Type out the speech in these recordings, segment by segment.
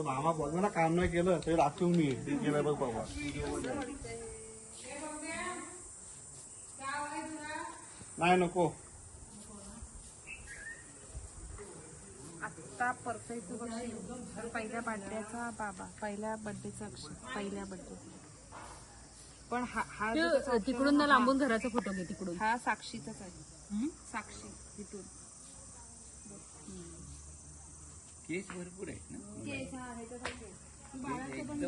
मामा बघ ना काम नाही केलं ते राखून मी ते केलं बघ बाबा. नाही नको आता परफेक्ट तर पहिल्या बर्थडेचा बाबा पहिल्या बर्थडेचा अक्षर पहिल्या बर्थडे पण हा तिकडून ना लांबून घराचा फोटो घे तिकडून. हा साक्षीचाच आहे. साक्षी तिथून केस भरपूर आहेत ना. केस आहे तर बाळाचं पण घे.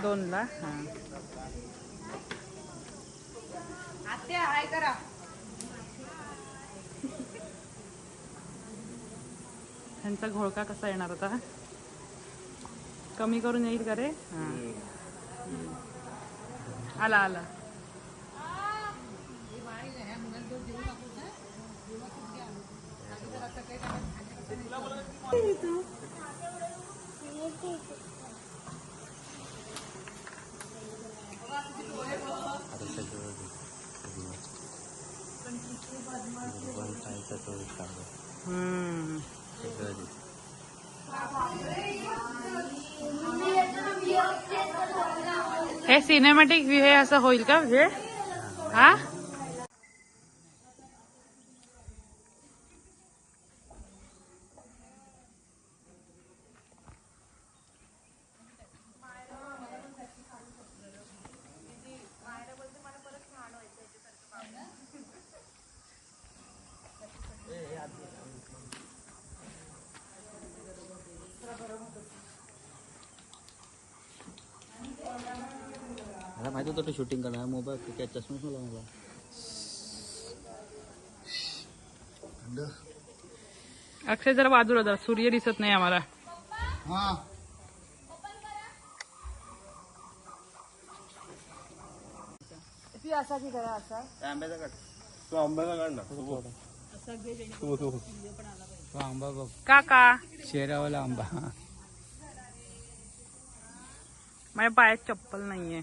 2 ला. आत्या हाय करा. ह्यांचा घोळका कसा येणार होता कमी करून येईल का रे. आला आला. हे सिनेमॅटिक व्ह्यू हे असं होईल का म्हणजे हा. मला माहित होतं शूटिंग करणार मोबाईल त्या चष्मा लावला. अक्षय जरा बाजूला जा सूर्य दिसत नाही आम्हाला. असा की करा असा आंब्याचा काढ. तो आंब्याचा काढ ना तो आंबा बघ काका शेरावाला आंबा. माझ्या पायात चप्पल नाहीये.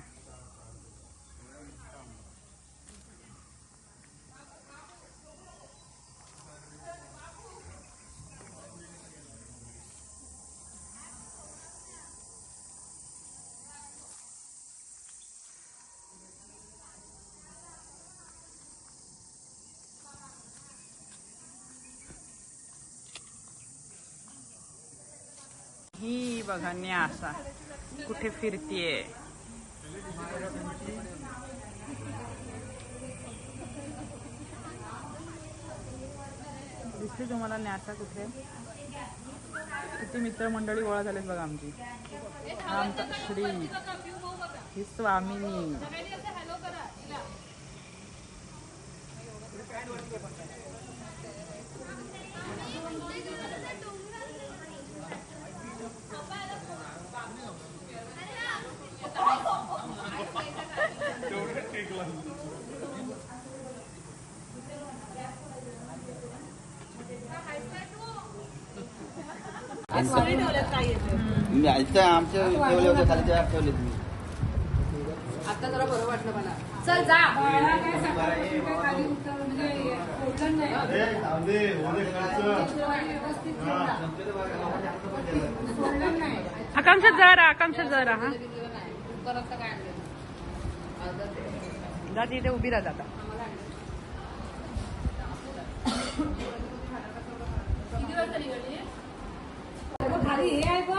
ही बघा न्यासा कुठे फिरतीये. दिसते तुम्हाला न्यासा कुठे. किती मित्रमंडळी गोळा झालेत बघा आमची. आमचा श्री ही स्वामिनी. आमच्या ठेवले होते खाली त्या ठेवले तुम्ही. आता जरा बरं वाटलं मला. चल जा. आकांक्षा जरा हा जा तिथे उभी राहा आता. खाली हे आहे बघ.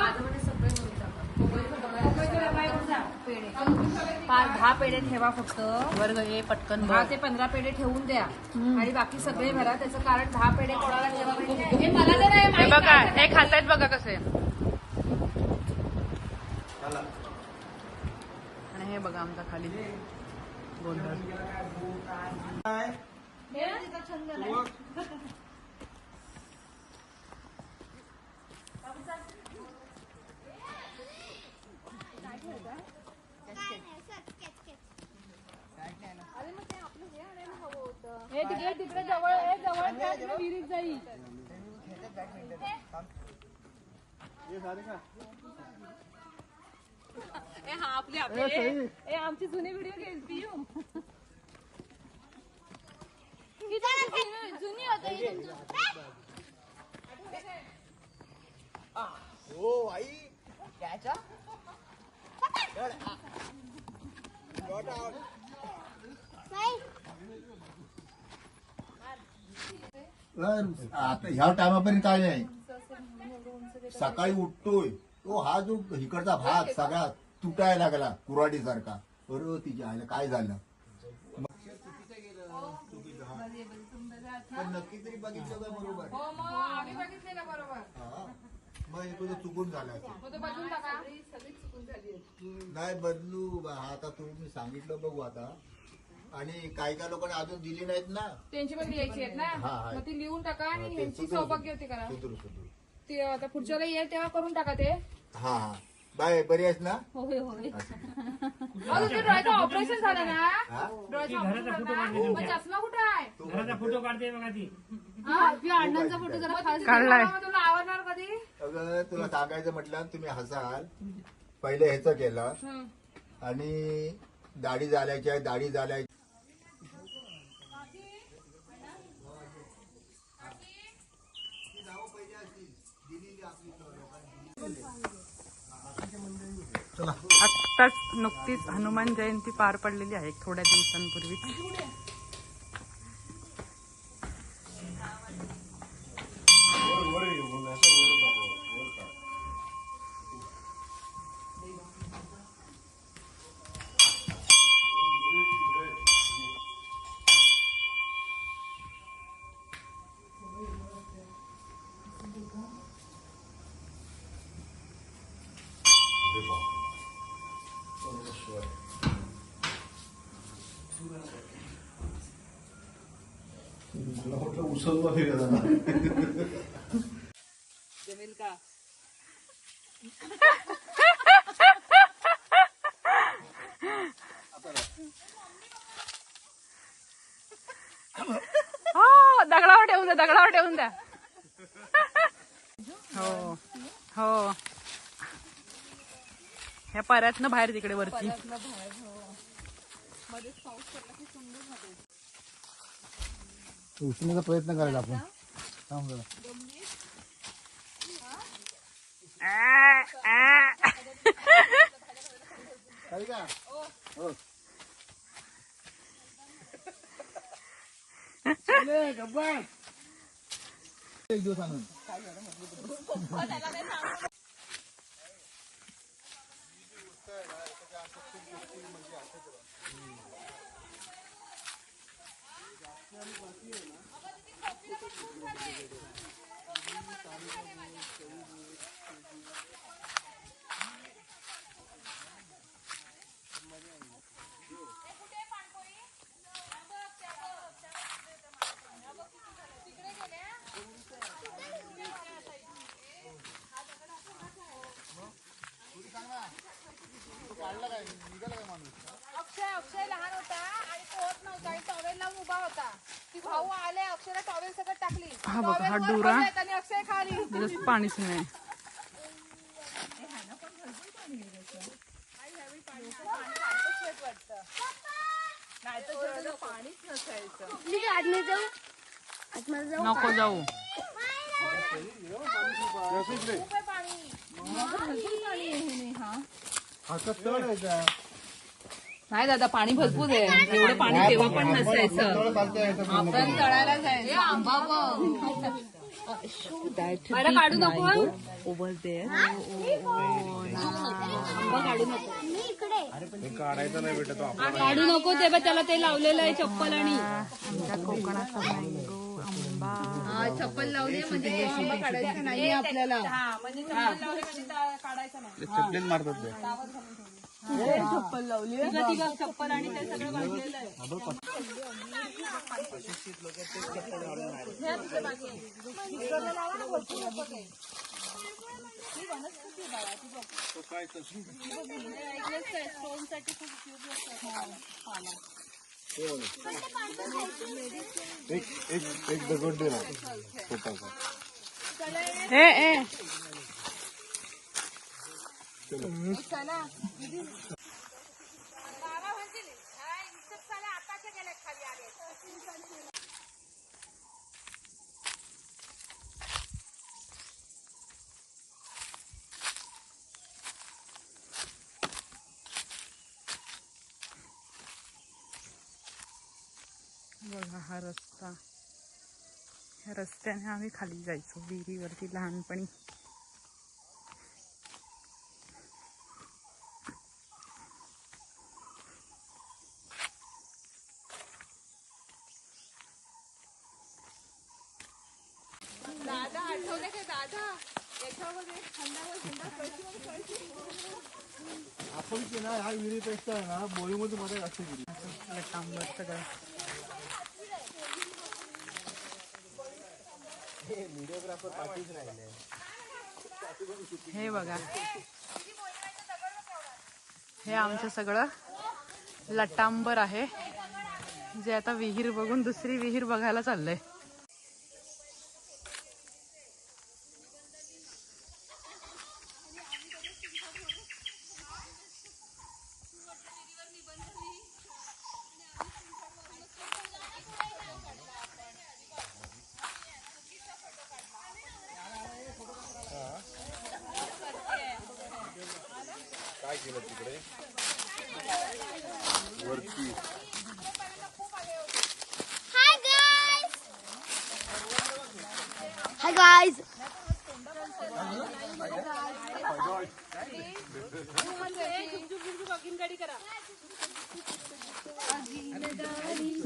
10 पेढे ठेवा फक्त. वर्ग हे पटकन 10 ते 15 पेढे ठेवून द्या आणि बाकी सगळे भरा. त्याचं कारण 10 पेढे कोणाला ठेवा हे मला जर हे बघा हे खातायत बघा कसे. आणि हे बघा आमचा खाली गोंधळ. तिकडे जवळ विहिरीत जाईल. हा आपली आमची जुनी व्हिडिओ घेईल पिऊ. हो आई त्याच्या आता ह्या टायमापर्यंत काय नाही. सकाळी उठतोय तो हा जो इकडचा भाग सगळा तुटायला लागला कुऱ्हाडी सारखा. बरोबर तिच्या आईला काय झालं पण नक्की तरी बघितलं का बरोबर. आम्ही बघितले ना बरोबर. हा. मग हे तुझं चुकून झालं असेल. मग तो बदलून टाका. नाही बदलू आता तुम्ही सांगितलं बघू आता. आणि काही काही लोकांना अजून दिली नाहीत ना. त्यांची पण लिहायची आहेत ना. हा. मग ती लिहून टाका आणि ते ह्यांची सुधरू. सौभाग्य होती करा. सुधरू सुधरू. ते आता पुढच्या वेळेला येईल तेव्हा करून टाका ते. हा हा बाय बरी आहेस ना. होय होय. तुझं डोळ्याचं ऑपरेशन झालं ना. हा? डोळ्याचं ऑपरेशन झालं ना. मग चष्मा कुठं आहे? घराचा फोटो काढते बघा ती. अण्णांचा फोटो जरा खास काढलाय. तुला आवडणार कधी? अगं तुला सांगायचं म्हटलं तुम्ही हसाल. पहिले ह्याचं केलं आणि दाढी झाल्याची आहे दाढी झाल्याची. आत्ताच नुकतीच हनुमान जयंती पार पडलेली आहे थोड्या दिवसांपूर्वी. मला म्हटलं उसळवा फिरत झाला. जमेल का? हो दगडावर ठेवून द्या दगडावर ठेवून द्या. हो हो ह्या पर्यातनं बाहेर तिकडे वरती. उचलण्याचा प्रयत्न करायचा आपण. थांब जरा. काय का? हो. चले, गब्बर. एक दिवस आणून. अक्षय लहान होता आणि तो होत नव्हता आणि टॉवेल लावून उभा होता. ती भाऊ आले अक्षयला टॉवेल सगळं टाकली. हा बघा, हा टॉवेल वर डोरा. पडलेत आणि अक्षय खाली. दिवस पाणीच नाही. नको जाऊ. हातात तळ आहे का? नाही दादा पाणी भरपूर आहे. एवढं पाणी तेव्हा पण नसायचं. तळ चालतंय याचं पण नको. तळायला जायचं. आंबा काढू नको. Over there. काढायचं नाही भेटत काढू नको ते त्याला ते लावलेलं आहे चप्पल आणि आमच्या कोकणाचा मँगो आंबा. चप्पल लावली म्हणजे आंबा काढायचा नाही आपल्याला. म्हणजे चप्पल लावली म्हणजे काढायचं नाही. चपलीन मारतात ते. चप्पल लावली चप्पल आणि ते सगळं घातलेलं आहे. एक दगड दे ना छोटासा. बघा हा रस्ता, ह्या रस्त्याने आम्ही खाली जायचो विहिरीवरती लहानपणी. आपण की ना ह्या विहिरीपेक्षा आहे ना बोईमध्ये मध्ये जास्त विहिरी. लटांबर सगळं. हे बघा, हे आमचं सगळं लटांबर आहे, जे आता विहीर बघून दुसरी विहीर बघायला चाललंय. काय केलं तिकडे वरती? Hi guys.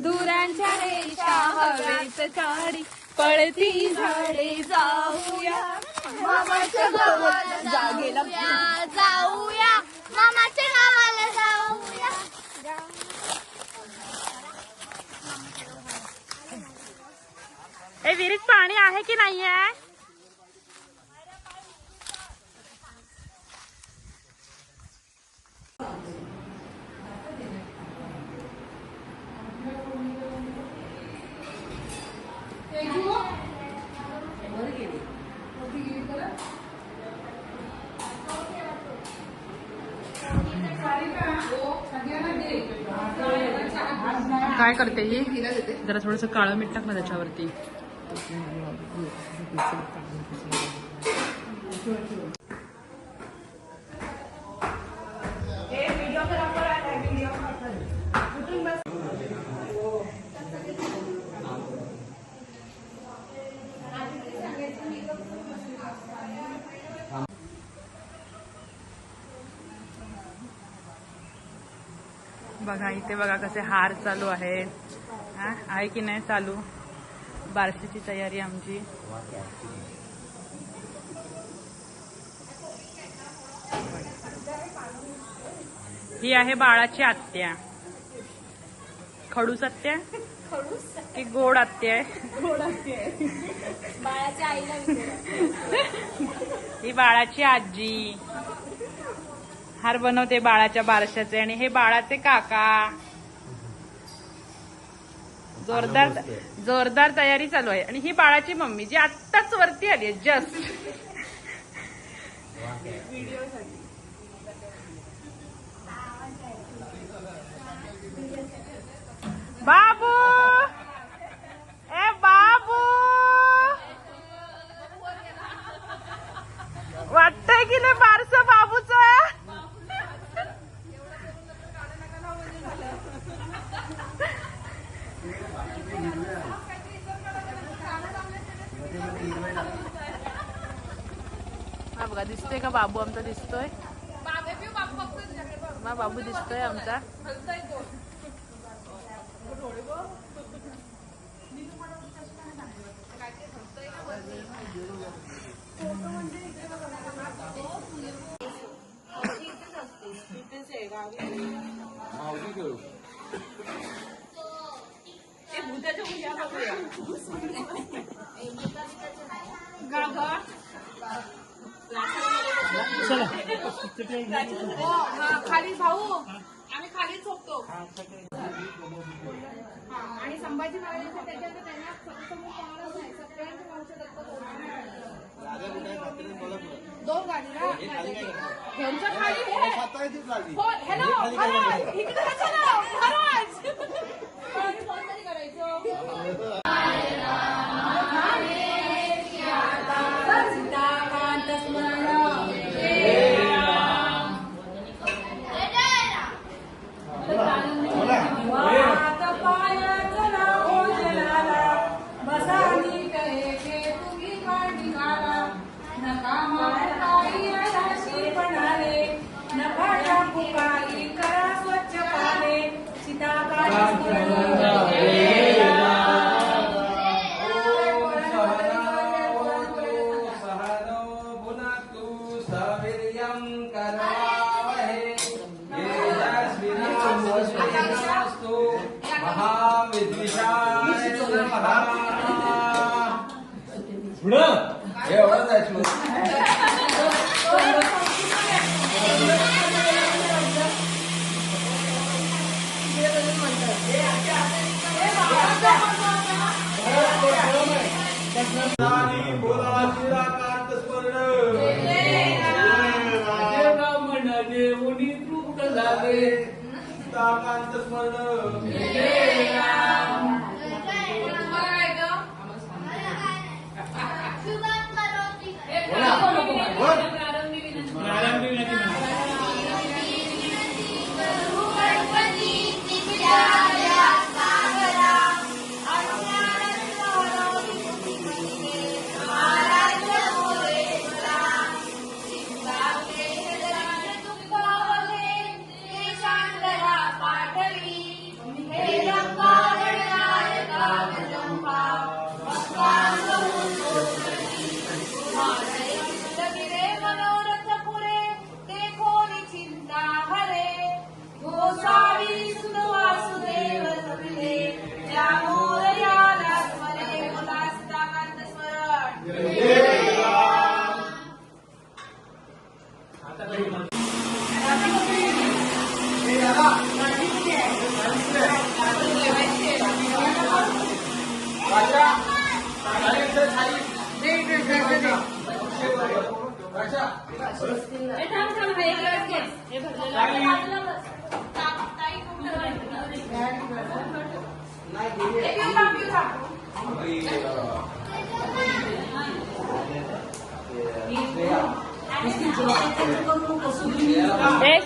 दुरांच्या रेषा हवेत काढी पळती झाडे जाऊया मामाच्या गावाला जाऊया. मामाच्या गावाला जाऊया. हे विहिरीत पाणी आहे की नाही आहे? काय करते ही? जरा थोडस काळं मीठ टाक ना त्याच्यावरती. बघा इथे बघा कसे हार चालू आहे. आहे की नाही चालू? बारशीची तयारी आमची. ही आहे बाळाची आत्या. खडूस आत्या की गोड आत्या आहे? बाळाच्या आईला ही बाळाची आजी. हार बनवते बाळाच्या बारशाचे. आणि हे बाळाचे काका. जोरदार तयारी चालू आहे. आणि ही बाळाची मम्मी जी आत्ताच वरती आली आहे जस्ट. बाबू ए बाबू, वाटतंय की नाही बारसं बाबूच? हा बघा दिसतोय का बाबू आमचा? दिसतोय बाबू दिसतोय आमचा. खाली भाऊ आम्ही खाली झोपतो. आणि संभाजी महाराजांच्या त्याच्यानंतर त्यांना समोर कोणालाच नाही, सगळ्यांच्या वंशदत्त दोन गाडीला ह्यांच्या खाली हॅलो इकडे महाराज फोन तरी करायचो.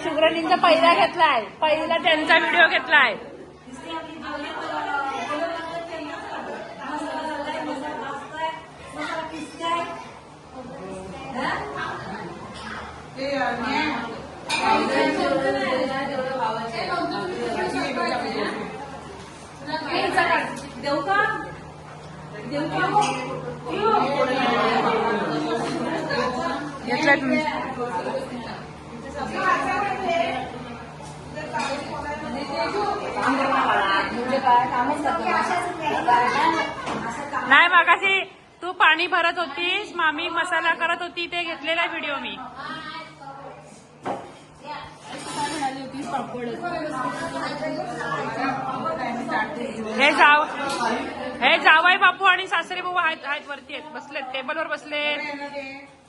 शुक्राणींचा पहिला घेतलाय, पहिला त्यांचा व्हिडिओ घेतलाय. देऊ का घेतलाय तुम्ही? नाही मगाशी तू पाणी भरत होतीस, मामी मसाला करत होती, ते घेतलेला व्हिडिओ मी. हे जावई बापू आणि सासरे बाबू आहेत वरती आहेत, बसलेत टेबलवर,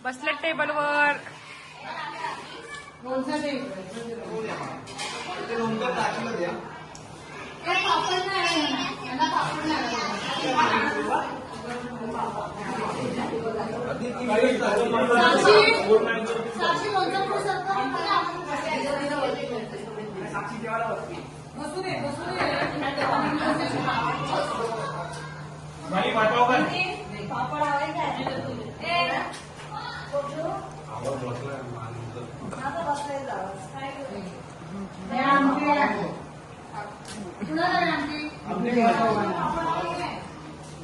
बसलेत टेबलवर.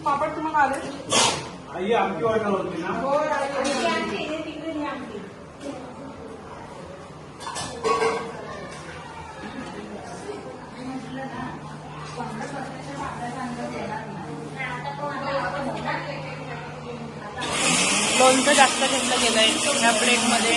पापड तुम्हाला आले? आई आमची ऑर्डर होती ना. लोणचं जास्त घेतलं गेलंय या ब्रेकमध्ये.